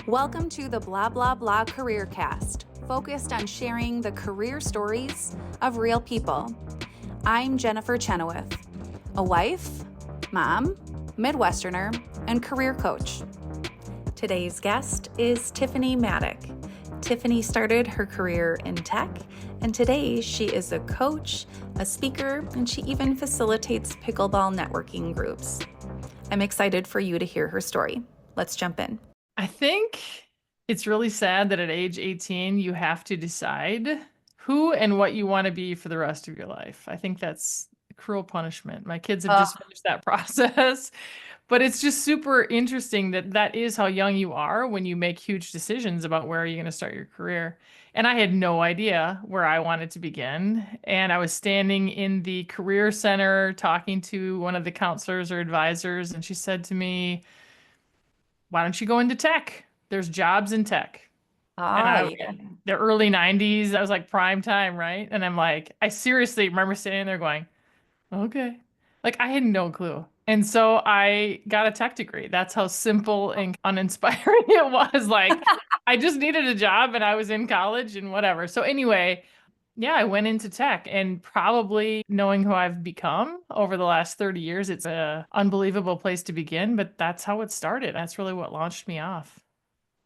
Welcome to the Blah Blah Blah Career Cast, focused on sharing the career stories of real people. I'm Jennifer Chenoweth, a wife, mom, Midwesterner, and career coach. Today's guest is Tiffany Mattick. Tiffany started her career in tech, and today she is a coach, a speaker, and she even facilitates pickleball networking groups. I'm excited for you to hear her story. Let's jump in. I think it's really sad that at age 18, you have to decide who and what you want to be for the rest of your life. I think that's a cruel punishment. My kids have just finished that process, but it's just super interesting that that is how young you are when you make huge decisions about where you're going to start your career. And I had no idea where I wanted to begin. And I was standing in the career center talking to one of the counselors or advisors, and she said to me, "Why don't you go into tech? There's jobs in tech." And Oh, I, yeah. the early 90s, that was like prime time, right? And I'm like, I seriously remember standing there going, okay. Like I had no clue. And so I got a tech degree. That's how simple and uninspiring it was. Like I just needed a job and I was in college and whatever. So anyway, yeah, I went into tech and probably knowing who I've become over the last 30 years, it's a unbelievable place to begin, but that's how it started. That's really what launched me off.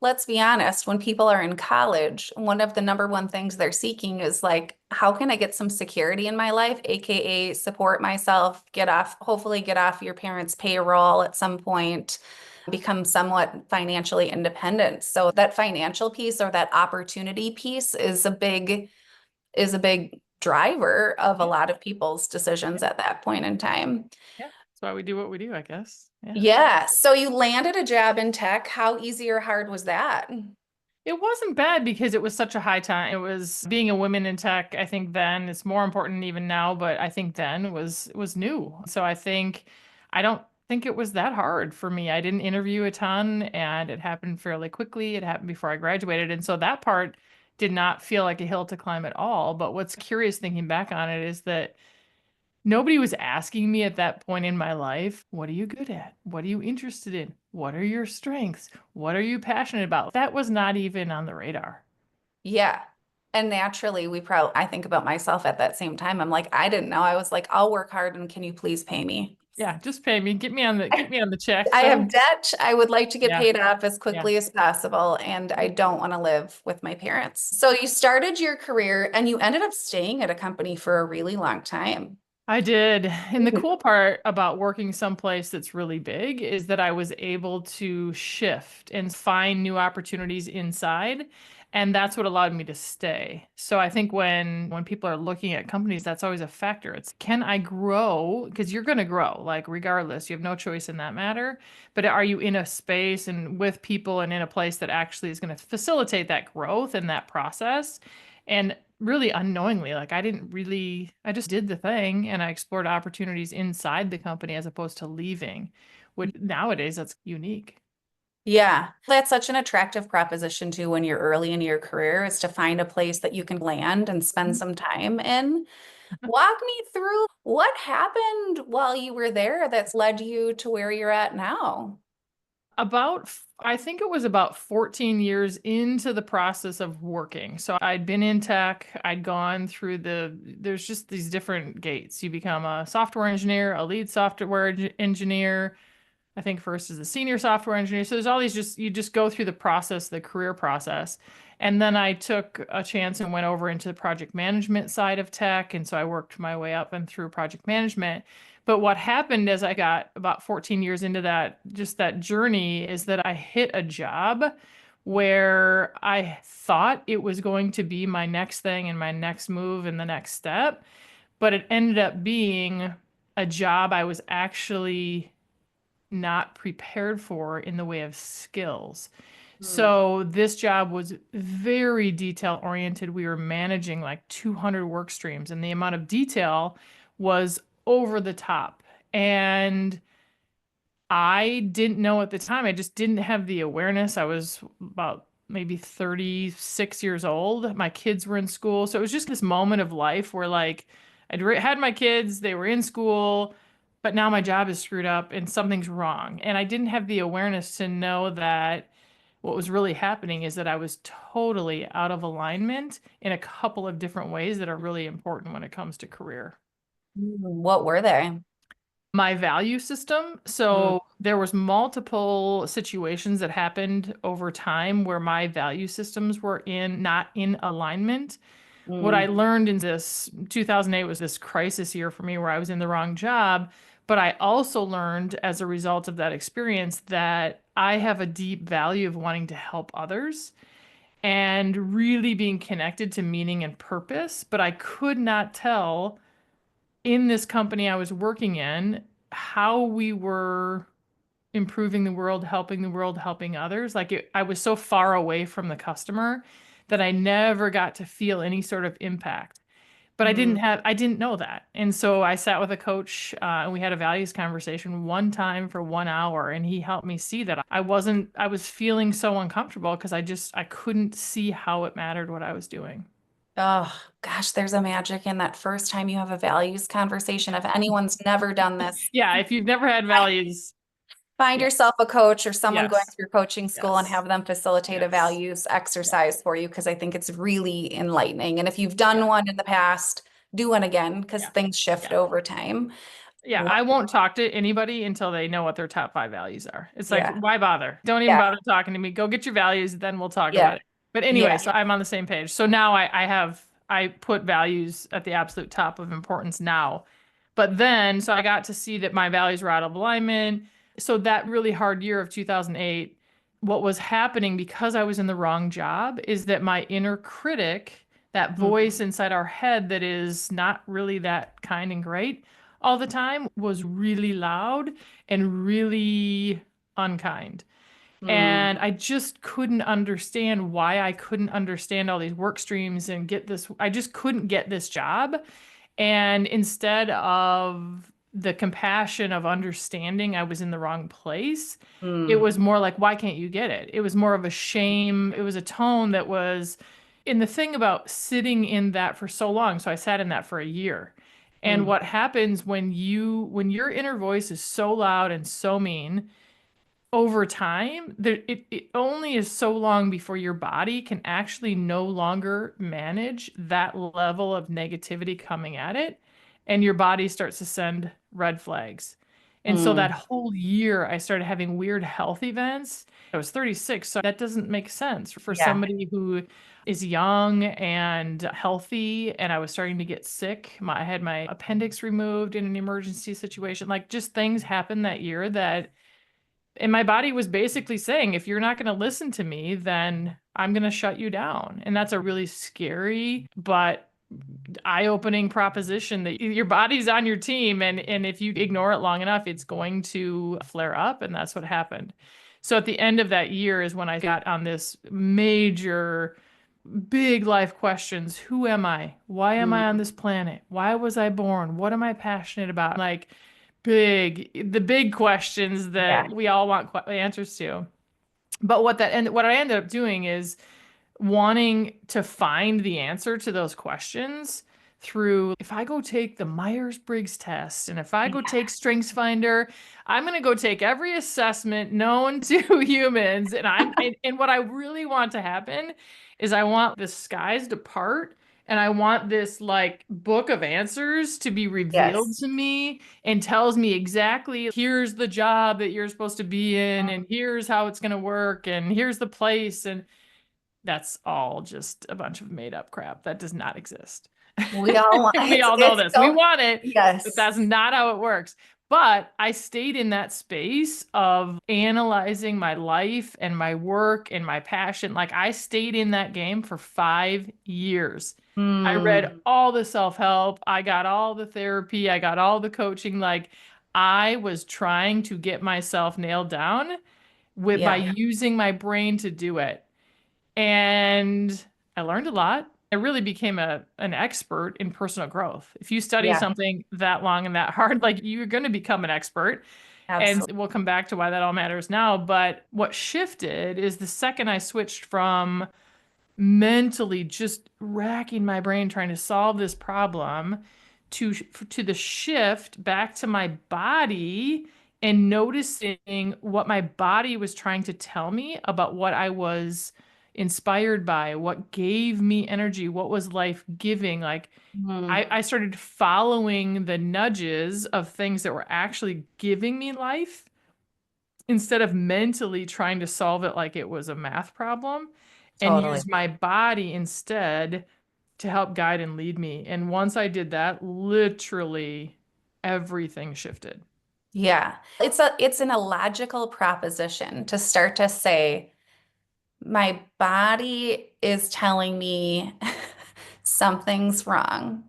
Let's be honest, when people are in college, one of the number one things they're seeking is like, how can I get some security in my life, aka support myself, hopefully get off your parents' payroll at some point, become somewhat financially independent. So that financial piece or that opportunity piece is a big driver of a Yeah. lot of people's Yeah. decisions at that point in time. Yeah. That's why we do what we do, I guess. Yeah. Yeah. So you landed a job in tech. How easy or hard was that? It wasn't bad because it was such a high time. It was being a woman in tech, I think then it's more important even now, but I think then was new. So I don't think it was that hard for me. I didn't interview a ton and it happened fairly quickly. It happened before I graduated. And so that part did not feel like a hill to climb at all. But what's curious thinking back on it is that nobody was asking me at that point in my life, what are you good at? What are you interested in? What are your strengths? What are you passionate about? That was not even on the radar. Yeah. And naturally, I think about myself at that same time. I'm like, I didn't know. I was like, I'll work hard and can you please pay me? Yeah, just pay me. Get me on the check. I So have debt. I would like to get yeah, paid off as yeah. quickly as possible, and I don't want to live with my parents. So you started your career and you ended up staying at a company for a really long time. I did. And the cool part about working someplace that's really big is that I was able to shift and find new opportunities inside. And that's what allowed me to stay. So I think when people are looking at companies, that's always a factor. It's can I grow? Because you're going to grow, like regardless, you have no choice in that matter. But are you in a space and with people and in a place that actually is going to facilitate that growth and that process? And really unknowingly, like I just did the thing and I explored opportunities inside the company as opposed to leaving, which nowadays that's unique. Yeah, that's such an attractive proposition too when you're early in your career is to find a place that you can land and spend Mhm. some time in. Walk me through what happened while you were there that's led you to where you're at now. I think it was about 14 years into the process of working. So I'd been in tech, I'd gone through there's just these different gates. You become a software engineer, a lead software engineer, I think first is the senior software engineer. So there's all these you just go through the process, the career process. And then I took a chance and went over into the project management side of tech. And so I worked my way up and through project management. But what happened as I got about 14 years into just that journey is that I hit a job where I thought it was going to be my next thing and my next move and the next step. But it ended up being a job I was actually not prepared for in the way of skills. Hmm. So this job was very detail oriented. We were managing like 200 work streams, and the amount of detail was over the top. And I didn't know at the time. I just didn't have the awareness. I was about maybe 36 years old. My kids were in school. So it was just this moment of life where like had my kids, they were in school, but now my job is screwed up and something's wrong. And I didn't have the awareness to know that what was really happening is that I was totally out of alignment in a couple of different ways that are really important when it comes to career. What were they? My value system. Mm, So there was multiple situations that happened over time where my value systems were not in alignment. What I mm, learned in this 2008 was this crisis year for me where I was in the wrong job. But I also learned as a result of that experience that I have a deep value of wanting to help others and really being connected to meaning and purpose. But I could not tell in this company I was working in how we were improving the world, helping others. I was so far away from the customer that I never got to feel any sort of impact. But mm. I didn't know that. And so I sat with a coach and we had a values conversation one time for 1 hour. And he helped me see that I was feeling so uncomfortable because I couldn't see how it mattered what I was doing. Oh, gosh, there's a magic in that first time you have a values conversation. If anyone's never done this, Yeah, if you've never had values, find yeah, yourself a coach or someone going yes, through coaching school and yes, have them facilitate a yes, values yeah, exercise for you because I think it's really enlightening. And if you've yeah, done one in the past, do one again because yeah, things shift yeah. over time. Yeah, What? I won't talk to anybody until they know what their top five values are. It's like, Yeah. why bother? Don't even Yeah. bother talking to me. Go get your values, then we'll talk Yeah. about it. But anyway, Yeah. so I'm on the same page. So now I put values at the absolute top of importance now. But then, so I got to see that my values were out of alignment. So that really hard year of 2008, what was happening because I was in the wrong job is that my inner critic, that Mm, voice inside our head that is not really that kind and great all the time, was really loud and really unkind. mm, And I just couldn't understand why I couldn't understand all these work streams and get this. I just couldn't get this job. And instead of the compassion of understanding I was in the wrong place, it mm, was more like, why can't you get it? It was more of a shame. It was a tone that was, and the thing about sitting in that for so long, so I sat in that for a year. And mm, what happens when your inner voice is so loud and so mean, over time, it only is so long before your body can actually no longer manage that level of negativity coming at it, and your body starts to send red flags. And so that mm. whole year, I started having weird health events. I was 36, so that doesn't make sense for Yeah. somebody who is young and healthy. And I was starting to get sick. I had my appendix removed in an emergency situation. Like just things happened that year that and my body was basically saying, if you're not going to listen to me, then I'm going to shut you down. And that's a really scary but eye-opening proposition that your body's on your team. And if you ignore it long enough, it's going to flare up. And that's what happened. So at the end of that year is when I got on this major, big life questions. Who am I? Why am I on Mm, this planet? Why was I born? What am I passionate about? Like, the big questions yeah. that we all want answers to. But what I ended up doing is wanting to find the answer to those questions through if I go take the Myers-Briggs test and if I go take StrengthsFinder, I'm going to go take every assessment known to humans and what I really want to happen is I want the skies to part and I want this like book of answers to be revealed Yes. to me and tells me exactly here's the job that you're supposed to be in and here's how it's going to work and here's the place and that's all just a bunch of made up crap that does not exist. We all want We all know it's this. We so want it, but yes. that's not how it works. But I stayed in that space of analyzing my life and my work and my passion. Like I stayed in that game for 5 years. I read Mm, all the self-help. I got all the therapy. I got all the coaching. Like I was trying to get myself nailed down by yeah. using my brain to do it. And I learned a lot. I really became an expert in personal growth. If you study Yeah. something that long and that hard, like you're going to become an expert. And Absolutely. we'll come back to why that all matters now. But what shifted is the second I switched from mentally just racking my brain trying to solve this problem to the shift back to my body and noticing what my body was trying to tell me about what I was inspired by, what gave me energy, what was life giving. Like Mm, I started following the nudges of things that were actually giving me life instead of mentally trying to solve it like it was a math problem, and totally. use my body instead to help guide and lead me. And once I did that, literally everything shifted. Yeah. It's an illogical proposition to start to say, my body is telling me something's wrong.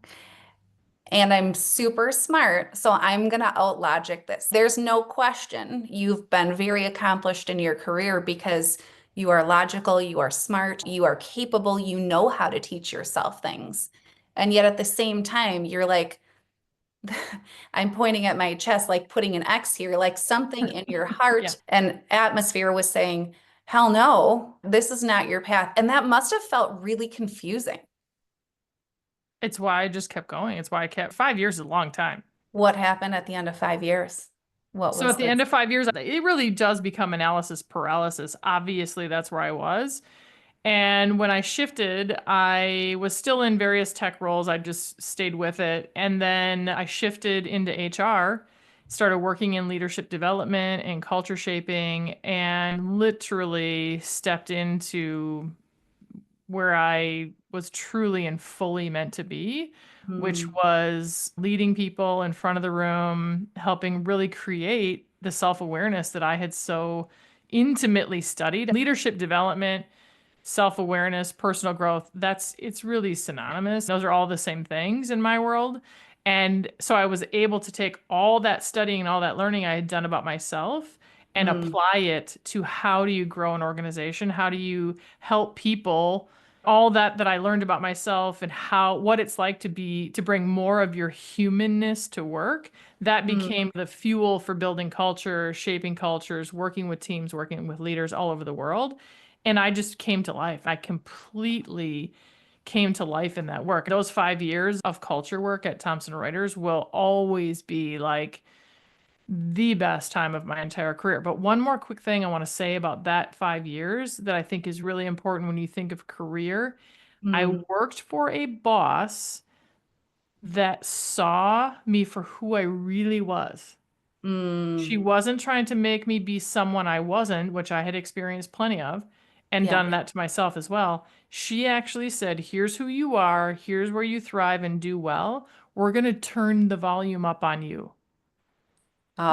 And I'm super smart, so I'm going to outlogic this. There's no question you've been very accomplished in your career because you are logical, you are smart, you are capable, you know how to teach yourself things. And yet at the same time, you're like, I'm pointing at my chest, like putting an X here, like something in your Yeah. heart and atmosphere was saying, hell no, this is not your path. And that must have felt really confusing. It's why I just kept going. It's why I kept 5 years is a long time. What happened at the end of 5 years? What So was at the the end of 5 years, it really does become analysis paralysis. Obviously, that's where I was. And when I shifted, I was still in various tech roles. I just stayed with it. And then I shifted into HR, started working in leadership development and culture shaping, and literally stepped into where I was truly and fully meant to be, which Hmm. was leading people in front of the room, helping really create the self-awareness that I had so intimately studied. Leadership development, self-awareness, personal growth, it's really synonymous. Those are all the same things in my world. And so I was able to take all that studying and all that learning I had done about myself and Hmm. apply it to how do you grow an organization? How do you help people? All that I learned about myself and what it's like to bring more of your humanness to work, that Hmm. became the fuel for building culture, shaping cultures, working with teams, working with leaders all over the world. And I just came to life. I completely came to life in that work. Those 5 years of culture work at Thomson Reuters will always be like the best time of my entire career. But one more quick thing I want to say about that 5 years that I think is really important when you think of career. I Hmm. worked for a boss that saw me for who I really was. She Hmm. wasn't trying to make me be someone I wasn't, which I had experienced plenty of and Yeah. done that to myself as well. She actually said, here's who you are, here's where you thrive and do well. We're going to turn the volume up on you.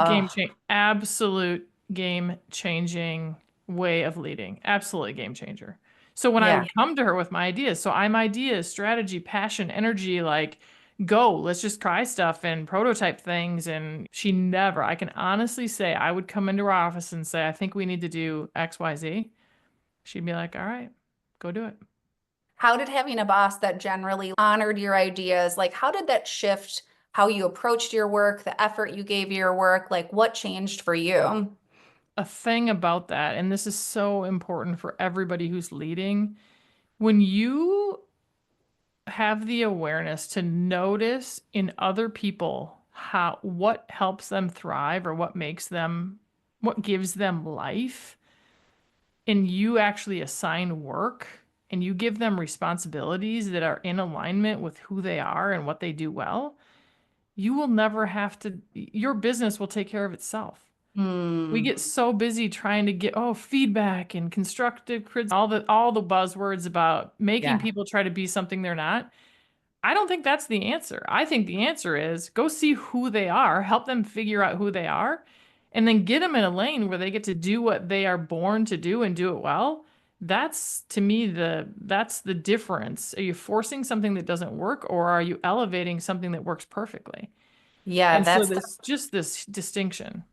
Game Oh, change, absolute game changing way of leading. Absolutely game changer. So when I yeah. would come to her with my ideas, so I'm ideas, strategy, passion, energy, like go, let's just try stuff and prototype things. And she never, I can honestly say, I would come into her office and say, I think we need to do XYZ. She'd be like, all right, go do it. How did having a boss that generally honored your ideas, like how did that shift how you approached your work, the effort you gave your work? Like what changed for you? A thing about that, and this is so important for everybody who's leading, when you have the awareness to notice in other people what helps them thrive or what gives them life, and you actually assign work and you give them responsibilities that are in alignment with who they are and what they do well, you will never have to, your business will take care of itself. We Hmm. get so busy trying to get feedback and constructive criticism, all the buzzwords about making Yeah. people try to be something they're not. I don't think that's the answer. I think the answer is go see who they are, help them figure out who they are, and then get them in a lane where they get to do what they are born to do and do it well. That's to me that's the difference. Are you forcing something that doesn't work, or are you elevating something that works perfectly? Yeah, And so that's this just this distinction.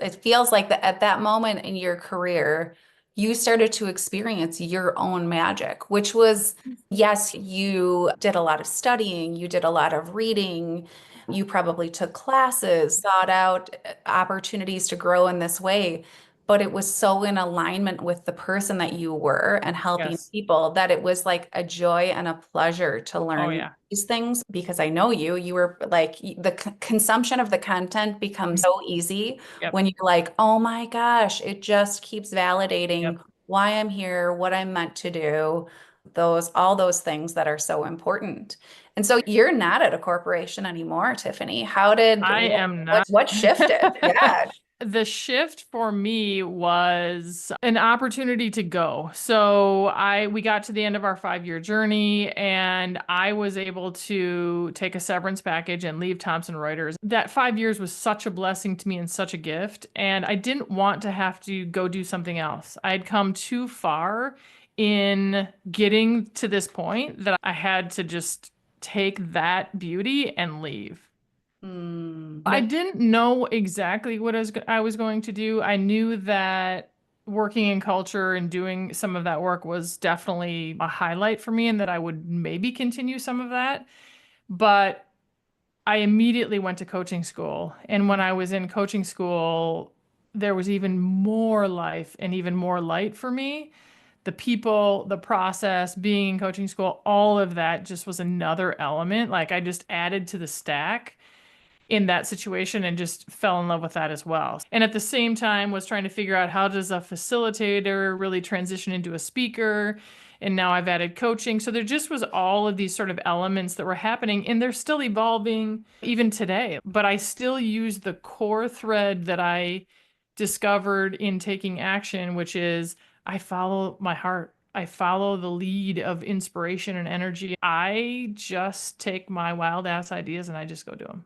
it feels like that at that moment in your career, you started to experience your own magic, which was, yes, you did a lot of studying, you did a lot of reading, you probably took classes, sought out opportunities to grow in this way. but it was so in alignment with the person that you were and helping Yes. people that it was like a joy and a pleasure to Oh learn yeah. these things because I know you were like the consumption of the content becomes so easy Yep. when you're like, oh my gosh, it just keeps Yep. validating why I'm here, what I'm meant to do, all those things that are so important. And so you're not at a corporation anymore, Tiffany. I am not. What shifted? Yeah. The shift for me was an opportunity to go. So we got to the end of our 5-year journey and I was able to take a severance package and leave Thomson Reuters. That 5 years was such a blessing to me and such a gift. And I didn't want to have to go do something else. I had come too far in getting to this point that I had to just take that beauty and leave. I didn't know exactly what I was going to do. I knew that working in culture and doing some of that work was definitely a highlight for me and that I would maybe continue some of that. But I immediately went to coaching school. And when I was in coaching school, there was even more life and even more light for me. The people, the process, being in coaching school, all of that just was another element. Like I just added to the stack in that situation and just fell in love with that as well. And at the same time was trying to figure out how does a facilitator really transition into a speaker? And now I've added coaching. So there just was all of these sort of elements that were happening and they're still evolving even today. But I still use the core thread that I discovered in taking action, which is I follow my heart. I follow the lead of inspiration and energy. I just take my wild ass ideas and I just go do them.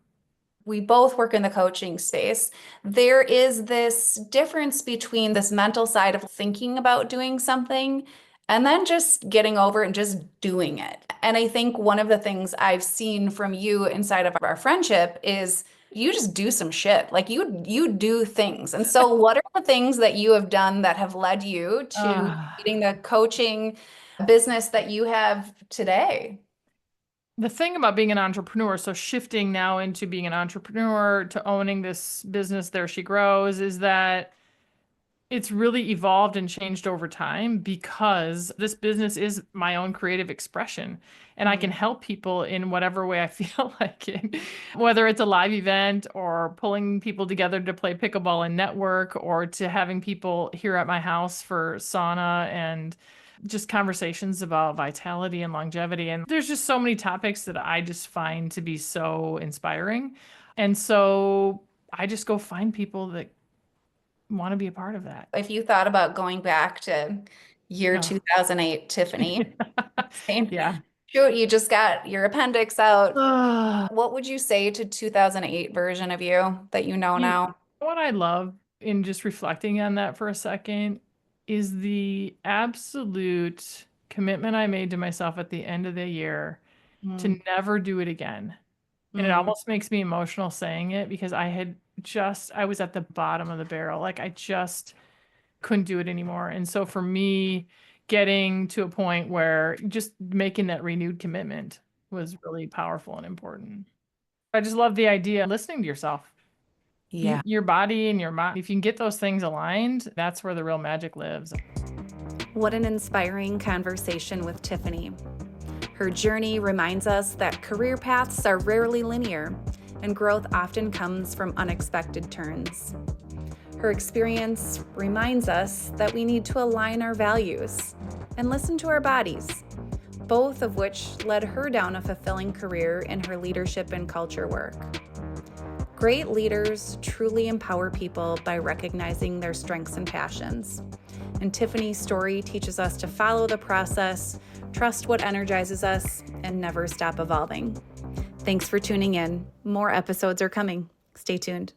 We both work in the coaching space. There is this difference between this mental side of thinking about doing something and then just getting over and just doing it. And I think one of the things I've seen from you inside of our friendship is you just do some shit. Like you do things. And so what are the things that you have done that have led you to Ah. creating the coaching business that you have today? The thing about being an entrepreneur, so shifting now into being an entrepreneur to owning this business, There She Grows, is that it's really evolved and changed over time because this business is my own creative expression and I can help people in whatever way I feel like it. Whether it's a live event or pulling people together to play pickleball and network or to having people here at my house for sauna and just conversations about vitality and longevity. And there's just so many topics that I just find to be so inspiring. And so I just go find people that want to be a part of that. If you thought about going back to year Oh. 2008, Tiffany, saying, Yeah. shoot, you just got your appendix out. Ah, What would you say to 2008 version of you that you know you know now? what I love in just reflecting on that for a second is the absolute commitment I made to myself at the end of the year Mm, to never do it again. And it mm, almost makes me emotional saying it because I was at the bottom of the barrel. Like I just couldn't do it anymore. And so for me, getting to a point where just making that renewed commitment was really powerful and important. I just love the idea of listening to yourself. yeah. Your body and your mind, if you can get those things aligned, that's where the real magic lives. What an inspiring conversation with Tiffany. Her journey reminds us that career paths are rarely linear, and growth often comes from unexpected turns. Her experience reminds us that we need to align our values and listen to our bodies, both of which led her down a fulfilling career in her leadership and culture work. Great leaders truly empower people by recognizing their strengths and passions. And Tiffany's story teaches us to follow the process, trust what energizes us, and never stop evolving. Thanks for tuning in. More episodes are coming. Stay tuned.